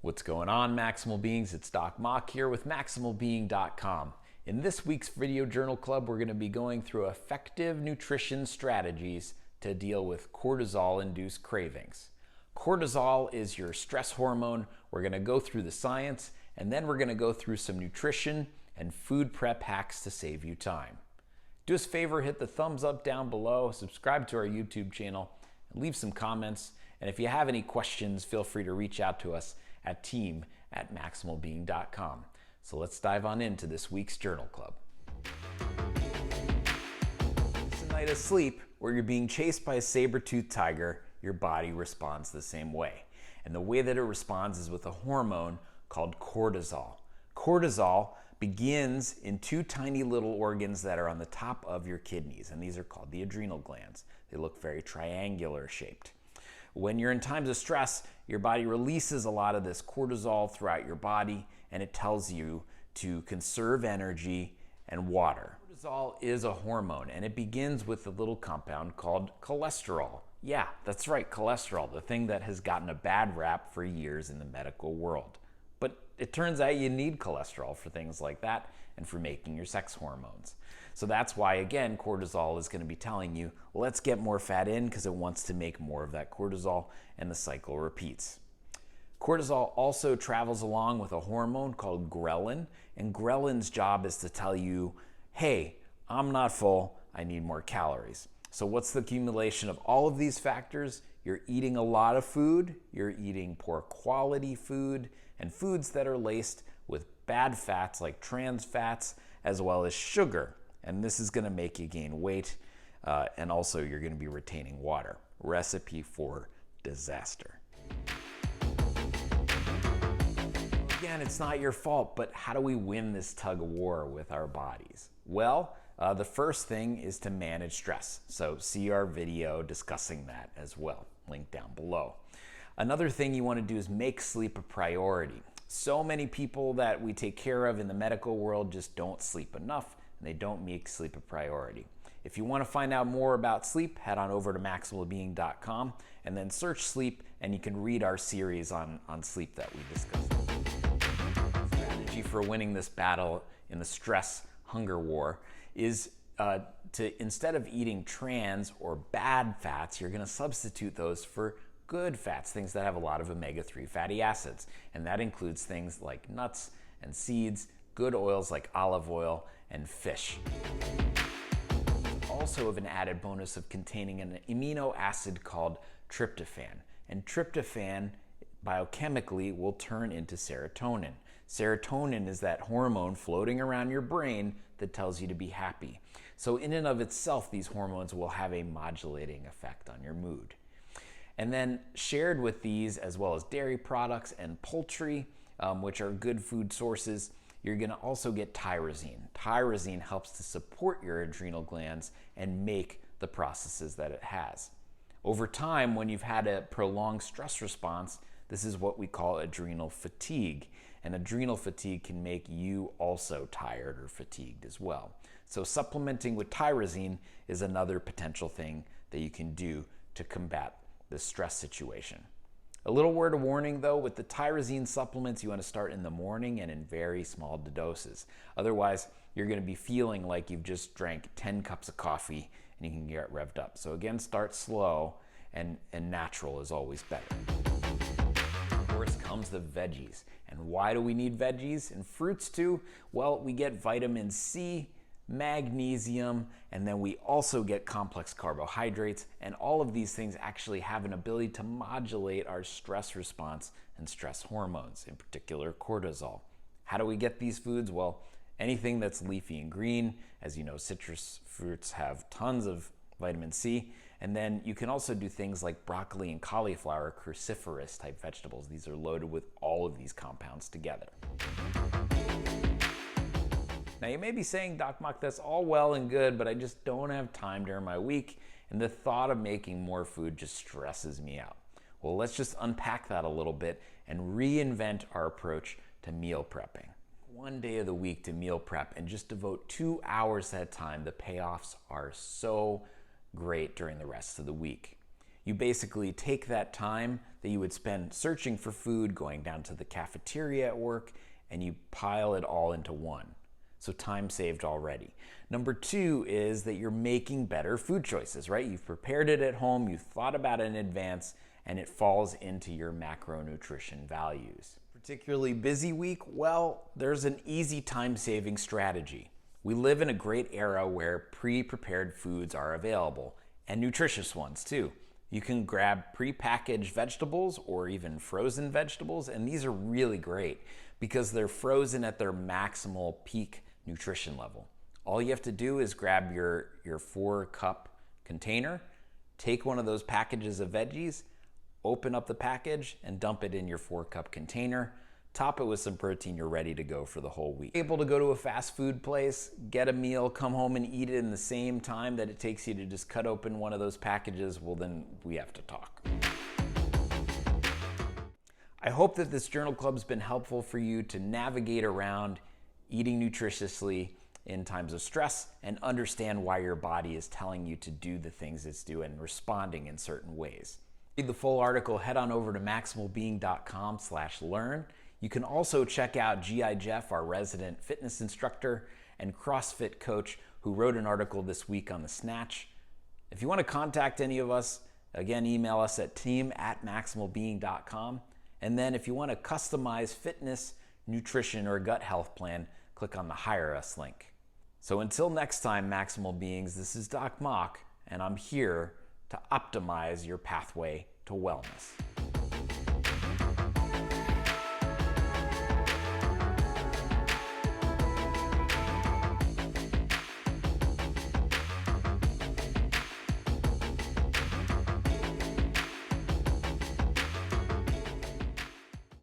What's going on, Maximal Beings? It's Doc Mok here with MaximalBeing.com. In this week's Video Journal Club, we're going to be going through effective nutrition strategies to deal with cortisol-induced cravings. Cortisol is your stress hormone. We're going to go through the science, and then we're going to go through some nutrition and food prep hacks to save you time. Do us a favor, hit the thumbs up down below, subscribe to our YouTube channel, and leave some comments. And if you have any questions, feel free to reach out to us at team@maximalbeing.com. So let's dive on into this week's Journal Club. It's a night of sleep where you're being chased by a saber-toothed tiger, your body responds the same way. And the way that it responds is with a hormone called cortisol. Cortisol begins in two tiny little organs that are on the top of your kidneys, and these are called the adrenal glands. They look very triangular shaped. When you're in times of stress, your body releases a lot of this cortisol throughout your body, and it tells you to conserve energy and water. Cortisol is a hormone, and it begins with a little compound called cholesterol. Yeah, that's right, cholesterol, the thing that has gotten a bad rap for years in the medical world. But it turns out you need cholesterol for things like that and for making your sex hormones. So that's why, again, cortisol is going to be telling you, let's get more fat in because it wants to make more of that cortisol, and the cycle repeats. Cortisol also travels along with a hormone called ghrelin, and ghrelin's job is to tell you, hey, I'm not full, I need more calories. So what's the accumulation of all of these factors? You're eating a lot of food, you're eating poor quality food, and foods that are laced with bad fats like trans fats, as well as sugar. And this is going to make you gain weight, and also you're going to be retaining water. Recipe for disaster. Again, it's not your fault, but how do we win this tug of war with our bodies? Well, the first thing is to manage stress. So see our video discussing that as well, link down below. Another thing you want to do is make sleep a priority. So many people that we take care of in the medical world just don't sleep enough, and they don't make sleep a priority. If you want to find out more about sleep, head on over to maximalbeing.com and then search sleep, and you can read our series on sleep that we discussed. Strategy for winning this battle in the stress hunger war is to, instead of eating trans or bad fats, you're going to substitute those for good fats, things that have a lot of omega-3 fatty acids. And that includes things like nuts and seeds, good oils like olive oil, and fish. Also have an added bonus of containing an amino acid called tryptophan. And tryptophan biochemically will turn into serotonin. Serotonin is that hormone floating around your brain that tells you to be happy. So in and of itself, these hormones will have a modulating effect on your mood. And then shared with these, as well as dairy products and poultry, which are good food sources, you're going to also get tyrosine. Tyrosine helps to support your adrenal glands and make the processes that it has. Over time, when you've had a prolonged stress response, this is what we call adrenal fatigue. And adrenal fatigue can make you also tired or fatigued as well. So supplementing with tyrosine is another potential thing that you can do to combat the stress situation. A little word of warning though, with the tyrosine supplements, you want to start in the morning and in very small doses. Otherwise, you're going to be feeling like you've just drank 10 cups of coffee and you can get revved up. So again, start slow, and natural is always better. Of course comes the veggies. And why do we need veggies and fruits too? Well, we get vitamin C, magnesium, and then we also get complex carbohydrates, and all of these things actually have an ability to modulate our stress response and stress hormones, in particular cortisol. How do we get these foods? Well, anything that's leafy and green. As you know, citrus fruits have tons of vitamin C, and then you can also do things like broccoli and cauliflower, cruciferous type vegetables. These are loaded with all of these compounds together. Now you may be saying, Doc Mok, that's all well and good, but I just don't have time during my week, and the thought of making more food just stresses me out. Well, let's just unpack that a little bit and reinvent our approach to meal prepping. One day of the week to meal prep and just devote 2 hours at a time. The payoffs are so great during the rest of the week. You basically take that time that you would spend searching for food, going down to the cafeteria at work, and you pile it all into one. So time saved already. Number two is that you're making better food choices, right? You've prepared it at home, you've thought about it in advance, and it falls into your macronutrition values. Particularly busy week, well, there's an easy time-saving strategy. We live in a great era where pre-prepared foods are available, and nutritious ones too. You can grab pre-packaged vegetables or even frozen vegetables, and these are really great because they're frozen at their maximal peak nutrition level. All you have to do is grab your 4-cup container, take one of those packages of veggies, open up the package and dump it in your 4-cup container. Top it with some protein, you're ready to go for the whole week. Able to go to a fast food place, get a meal, come home and eat it in the same time that it takes you to just cut open one of those packages, well then we have to talk. I hope that this journal club's been helpful for you to navigate around eating nutritiously in times of stress and understand why your body is telling you to do the things it's doing and responding in certain ways. Read the full article, head on over to maximalbeing.com/learn. You can also check out G.I. Jeff, our resident fitness instructor and CrossFit coach, who wrote an article this week on the snatch. If you want to contact any of us, again, email us at team@maximalbeing.com. And then if you want to customize fitness, nutrition, or gut health plan, click on the Hire Us link. So until next time, Maximal Beings, this is Doc Mok, and I'm here to optimize your pathway to wellness.